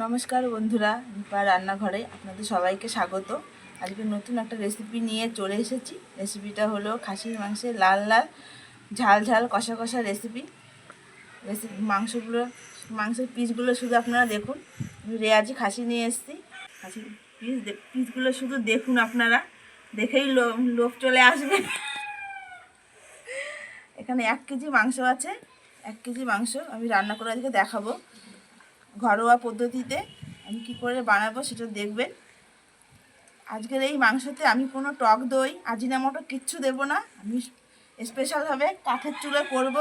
নমস্কার বন্ধুরা, দীপা রান্নাঘরে আপনাদের সবাইকে স্বাগত। আজকে নতুন একটা রেসিপি নিয়ে চলে এসেছি। রেসিপিটা হলো খাসির মাংসের লাল লাল ঝাল ঝাল কষা কষা রেসিপি। মাংসের পিসগুলো শুধু আপনারা দেখুন। আমি রেয়াজি খাসি নিয়ে এসেছি। খাসির পিসগুলো শুধু দেখুন, আপনারা দেখেই লোভ চলে আসবে। এখানে 1 কেজি মাংস আছে। 1 কেজি মাংস আমি রান্না করে আজকে দেখাবো ঘরোয়া পদ্ধতিতে। আমি কী করে বানাবো সেটা দেখবেন। আজকের এই মাংসতে আমি কোনো টক দই আজিনামোটো কিচ্ছু দেব না। আমি স্পেশালভাবে কাঠের চুলে করব।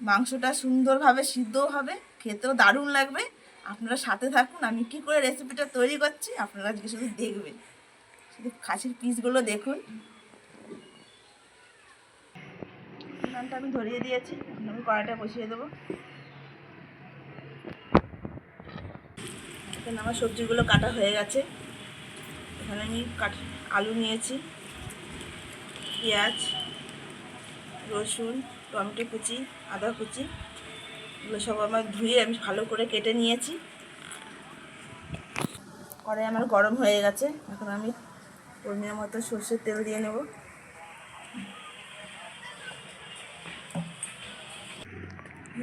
মাংসটা সুন্দরভাবে সিদ্ধও হবে, খেতেও দারুণ লাগবে। আপনারা সাথে থাকুন, আমি কি করে রেসিপিটা তৈরি করছি আপনারা আজকে শুধু দেখবেন। শুধু খাসির পিসগুলো দেখুন। উনানটা আমি ধরিয়ে দিয়েছি, আমি কড়াইটা বসিয়ে দেবো। এখানে আমার সবজিগুলো কাটা হয়ে গেছে। এখানে আমি আলু নিয়েছি, পেঁয়াজ, রসুন, টমেটো কুচি, আদা কুচি, এগুলো সব আমার ধুয়ে আমি ভালো করে কেটে নিয়েছি। কড়াই আমার গরম হয়ে গেছে। এখন আমি পরিমাণ মতো সর্ষের তেল দিয়ে নেব।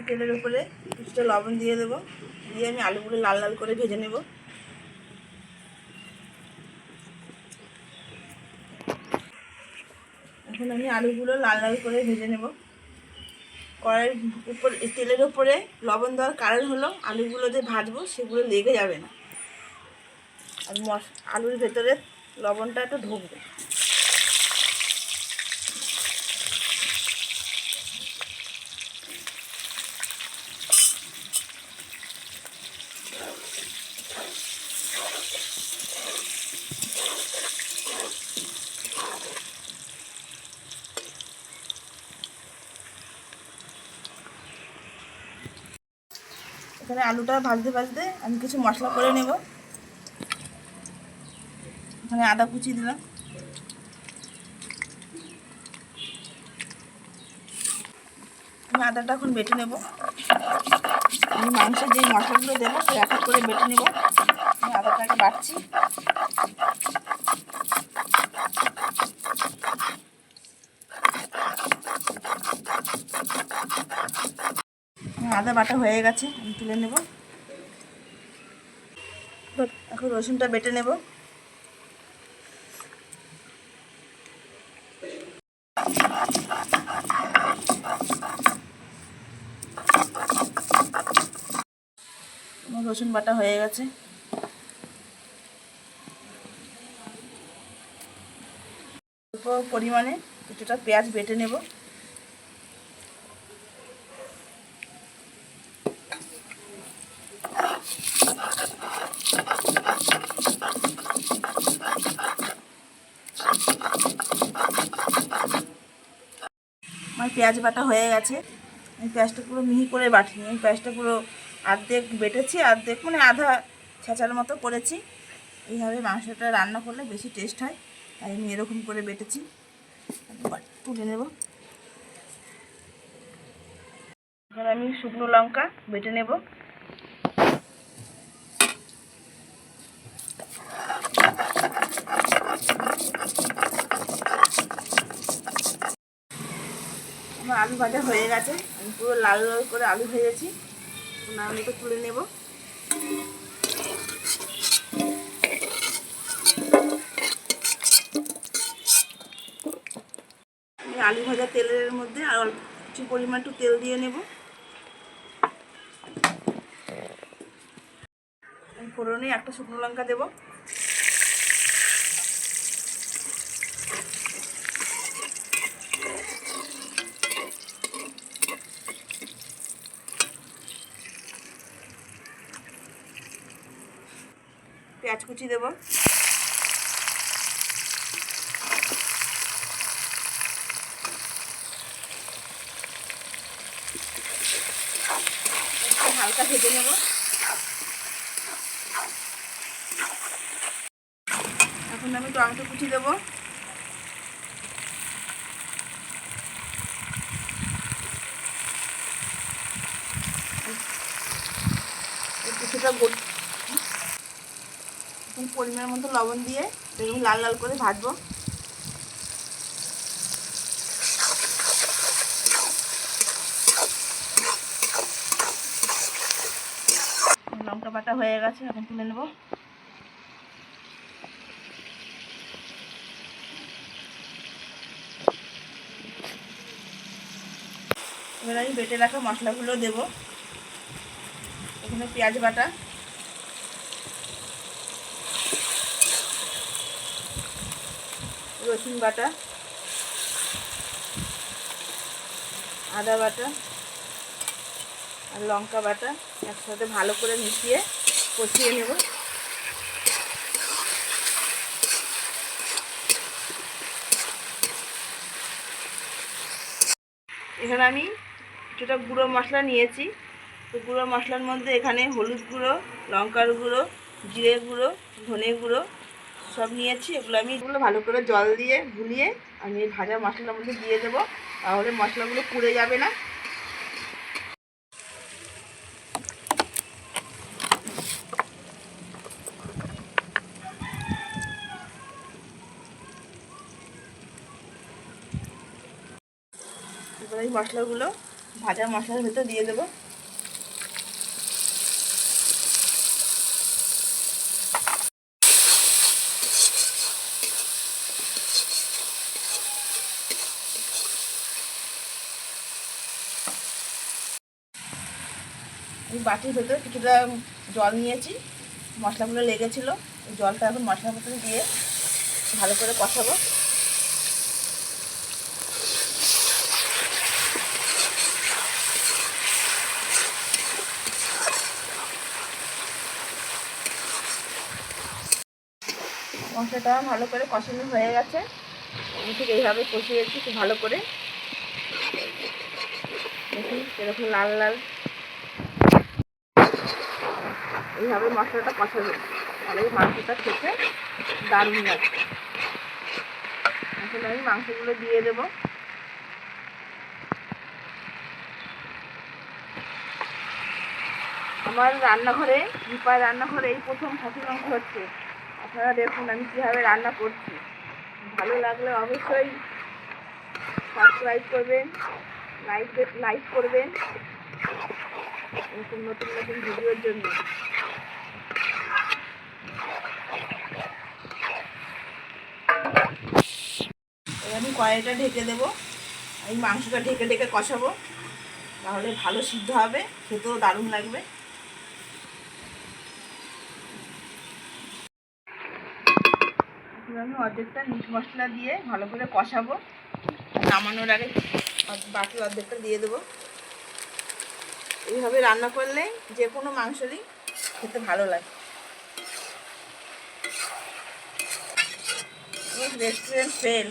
তেলের উপরে কিছুটা লবণ দিয়ে দেবো, দিয়ে আমি আলুগুলো লাল লাল করে ভেজে নেব। এখন আমি আলুগুলো লাল লাল করে ভেজে নেব। কড়াইয়ের উপর তেলের উপরে লবণ দেওয়ার কারণ হলো আলুগুলো যে ভাজবো সেগুলো লেগে যাবে না, আর আলুর ভেতরে লবণটা একটু ঢুকবে। এখানে আলুটা ভাজতে ভাজতে আমি কিছু মশলা করে নেব। এখানে আদা কুচি দিলাম, আমি আদাটা এখন বেটে নেব। আমি মাংসের যেই মশলাগুলো দেবো সে এক এক করে বেটে নেব। আমি আদাটাকে বাটছি। আদা বাটা হয়ে গেছে, আমি তুলে নেব। এখন রসুনটা বেটে নেব। রসুন বাটা হয়ে গেছে। অল্প পরিমাণে কিছুটা পেঁয়াজ বেটে নেব। আমার পেঁয়াজ বাটা হয়ে গেছে। আমি পেঁয়াজটা পুরো মিহি করে বাটিনি, আমি পেঁয়াজটা পুরো অর্ধেক বেটেছি, অর্ধেক মানে আধা ছেঁচার মতো করেছি। এইভাবে মাংসটা রান্না করলে বেশি টেস্ট হয়, তাই আমি এরকম করে বেটেছি। তুলে নেব। এবার আমি শুকনো লঙ্কা বেটে নেব। আমার আলু ভাজা হয়ে গেছে, আমি পুরো লাল লাল করে আলু ভেজেছি। আমি তো তুলে নেব। আমি আলু ভাজা তেলের মধ্যে আর অল্প কিছু পরিমাণ একটু তেল দিয়ে নেব। আমি ফোড়নে একটা শুকনো লঙ্কা দেব। পেঁয়াজ কুচি দেব। হালকা ভেজে নেব। এখন আমি টমেটো কুচি দেব। কিছুটা এখন পরিমাণ মতো লবণ দিয়ে বেগুন লাল লাল করে ভাজবো। লঙ্কা বাটা হয়ে গেছে, এখন তুলে নেব। এবার আমি বেটে রাখা মশলাগুলো দেবো। এখানে পেঁয়াজ বাটা, রসুন বাটা, আদা বাটা আর লঙ্কা বাটা একসাথে ভালো করে মিশিয়ে কষিয়ে নেব। এখানে আমি কিছুটা গুঁড়ো মশলা নিয়েছি। তো গুঁড়ো মশলার মধ্যে এখানে হলুদ গুঁড়ো, লঙ্কার গুঁড়ো, জিরে গুঁড়ো, ধনে গুঁড়ো সব নিয়েছি। এগুলো ভালো করে জল দিয়ে গুলিয়ে আমি এই ভাজা মশলার মধ্যে দিয়ে দেবো, তাহলে মশলাগুলো পুড়ে যাবে না। এবার এই মশলাগুলো ভাজা মশলার ভেতর দিয়ে দেবো। এই বাটির ভেতর কিছুটা জল নিয়েছি, মশলাগুলো লেগেছিলো। এই জলটা এখন মশলার ভেতরে দিয়ে ভালো করে কষাবো। মশলাটা ভালো করে কষানো হয়ে গেছে। আমি ঠিক এইভাবে কষিয়েছি খুব ভালো করে। দেখুন এরকম লাল লাল এইভাবে মশলাটা কষাবে, তাহলে এই মাংসটা খেতে দারুণ লাগে। এখন আমি মাংসগুলো দিয়ে দেবো। আমার রান্নাঘরে, দীপার রান্নাঘরে এই প্রথম খাসির মাংস হচ্ছে। আপনারা দেখুন আমি কীভাবে রান্না করছি। ভালো লাগলে অবশ্যই সাবস্ক্রাইব করবেন, লাইক করবেন এরকম নতুন নতুন ভিডিওর জন্য। এবার আমি কড়াইটা ঢেকে দেবো। এই মাংসটা ঢেকে ঢেকে কষাবো, তাহলে ভালো সিদ্ধ হবে, খেতেও দারুণ লাগবে। আমি অর্ধেকটা মিট মশলা দিয়ে ভালো করে কষাবো। নামানোর আগে বাকি অর্ধেকটা দিয়ে দেবো। এইভাবে রান্না করলে যে কোনো মাংসরই খেতে ভালো লাগে। Restaurant fail.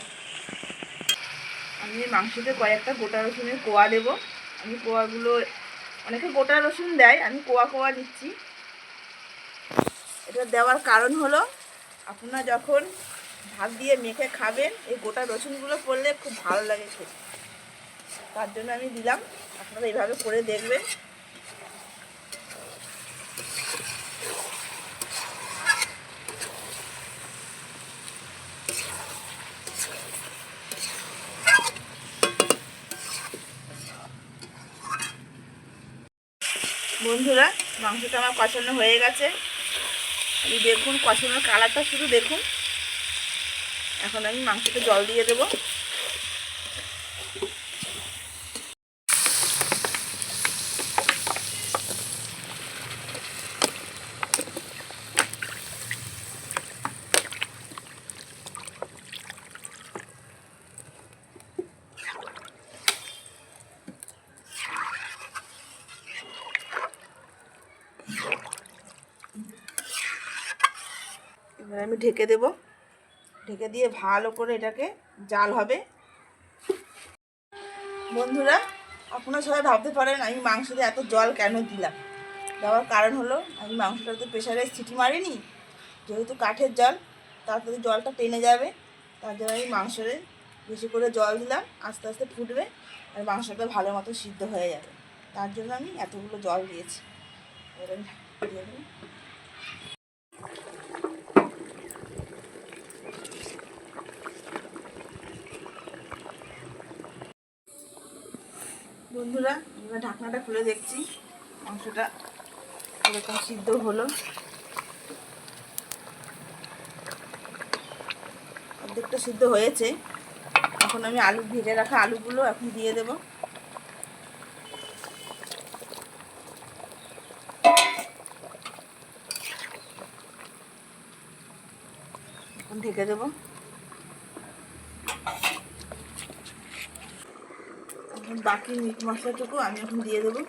আমি মাংসতে কয়েকটা গোটা রসুনের কোয়া দেবো। আমি কোয়াগুলো, অনেকে গোটা রসুন দেয়, আমি কোয়া কোয়া দিচ্ছি। এটা দেওয়ার কারণ হলো আপনারা যখন ভাত দিয়ে মেখে খাবেন, এই গোটা রসুনগুলো পড়লে খুব ভালো লাগে খেতে, তার জন্য আমি দিলাম। আপনারা এইভাবে করে দেখবেন। বন্ধুরা মাংসটা আমার কষানো হয়ে গেছে। আমি দেখুন কষানোর কালারটা শুধু দেখুন। এখন আমি মাংসতে জল দিয়ে দেবো। এবার আমি ঢেকে দেব। ঢেকে দিয়ে ভালো করে এটাকে জাল হবে। বন্ধুরা আপনারা সবাই ভাবতে পারেন আমি মাংসতে এত জল কেন দিলাম। দেওয়ার কারণ হলো আমি মাংসটাতে প্রেশারে সিটি মারিনি, যেহেতু কাঠের জল তাড়াতাড়ি জলটা টেনে যাবে, তার জন্য আমি মাংসরে বেশি করে জল দিলাম। আস্তে আস্তে ফুটবে আর মাংসটা ভালো মতো সিদ্ধ হয়ে যাবে, তার জন্য আমি এতগুলো জল দিয়েছি। এবার আমি দিয়ে দেবো। বন্ধুরা এবার ঢাকনাটা খুলে দেখছি মাংসটা এরকম সিদ্ধ হলো, অর্ধেকটা সিদ্ধ হয়েছে। এখন আমি আলু ভেজে রাখা আলুগুলো এখন দিয়ে দেব। এখন ঢেকে দেব। এখন বাকি মিট মশলাটুকু আমি এখন দিয়ে দেবো।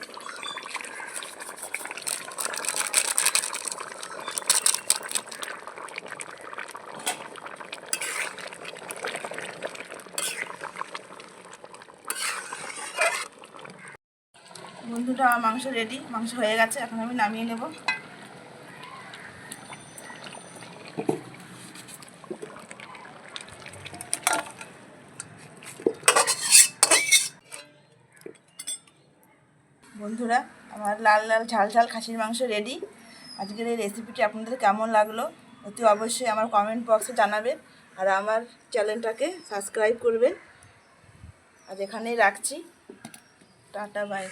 বন্ধুটা আমার মাংস রেডি, মাংস হয়ে গেছে, এখন আমি নামিয়ে নেব। বন্ধুরা আমার লাল লাল ঝাল ঝাল খাসির মাংস রেডি। আজকের এই রেসিপিটি আপনাদের কেমন লাগলো অতি অবশ্যই আমার কমেন্ট বক্সে জানাবেন, আর আমার চ্যানেলটাকে সাবস্ক্রাইব করবেন। আজ এখানেই রাখছি, টাটা বাই।